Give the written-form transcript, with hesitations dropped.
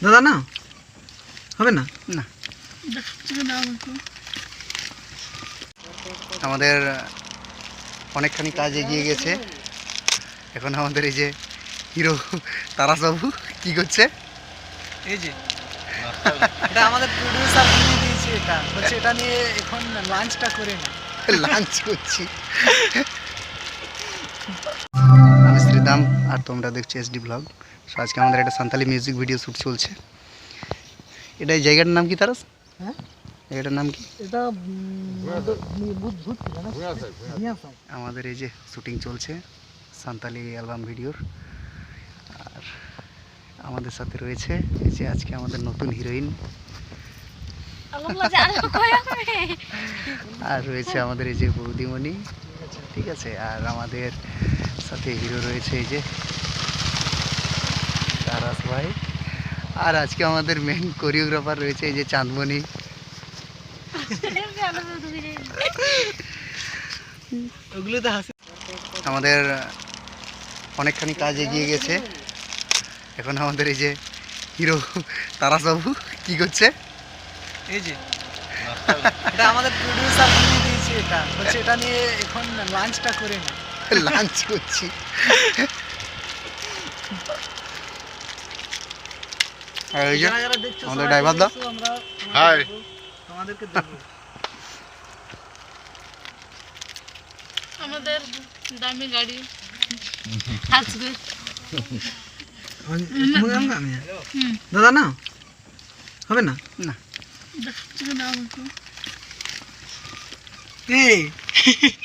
দাদা না হবে না না আমাদের অনেকখানি কাজ এগিয়ে গেছে। এখন আমাদের এই যে হিরো তারাস বাবু কি করছে, এই যে এটা আমাদের প্রোডিউসার নিয়ে দিয়েছে, এটা হচ্ছে এটা নিয়ে এখন লাঞ্চটা করে না লাঞ্চ করছি। আমি শ্রীদাম আর তোমরা দেখছো এসডি ব্লগ। সো আজকে আমাদের একটা সান্তালি মিউজিক ভিডিও শ্যুট চলছে। এটা এই জায়গাটার নাম কি তারাস? হ্যাঁ জায়গাটার নাম কি? এটা আমাদের এই যে শুটিং চলছে সান্তালি অ্যালবাম ভিডিওর। আর আমাদের সাথে রয়েছে এই যে আজকে আমাদের নতুন হিরোইন, আর রয়েছে আমাদের এই যে বৌদিমণি, ঠিক আছে। আর আমাদের সাথে হিরো রয়েছে এই যে তারাস ভাই। আর আজকে আমাদের মেন কোরিওগ্রাফার রয়েছে এই যে চাঁদমণি। আমাদের অনেকখানি কাজ এগিয়ে গেছে। এখন আমাদের এই যে হিরো তারাস বাবু কি করছে, এই যে এটা আমাদের প্রোডিউসার নিয়ে দিয়েছে, এটা হচ্ছে এটা নিয়ে এখন লাঞ্চটা করে না লাঞ্চ করছি। আর ওই যে আমাদের ড্রাইভার দা, হাই আমাদেরকে দেবো আমাদের দামি গাড়ি আজকে দাদা না হবে না না দেখছি না এই